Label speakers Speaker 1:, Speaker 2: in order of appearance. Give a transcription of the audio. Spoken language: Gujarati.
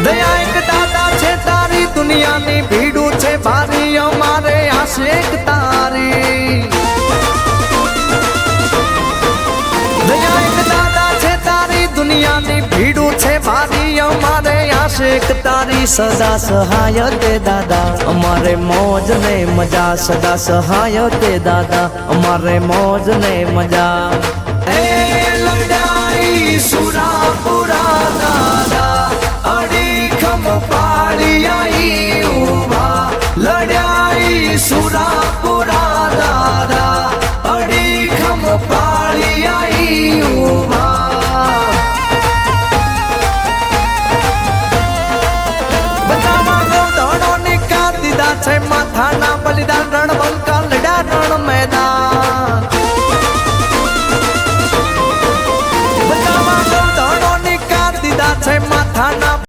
Speaker 1: દયા એક દાદા છે તારી દુનિયાની ભીડું છે ભારી અમારે આશિક તારી દયા એક દાદા છે તારી દુનિયાની ભીડું છે ભારી અમારે આશિક તારી સદા સહાય તે દાદા અમારે મોજ ને મજા સદા સહાય તે દાદા અમારે મોજ ને મજા એ લડાઈ સુરાપુરા દાદા અડીખમ પાડી આઈ ઉભા લડાઈ સુરાપુરા દાદા અડીખમ પાડી આઈ ઉભા બધામાં ગોધડો નિકાલ દીધા છે માથાના બલિદાન રણબંકા લડ્યા રણ મેદાન બધામાં ગોધડો નિકાલ દીધા છે માથાના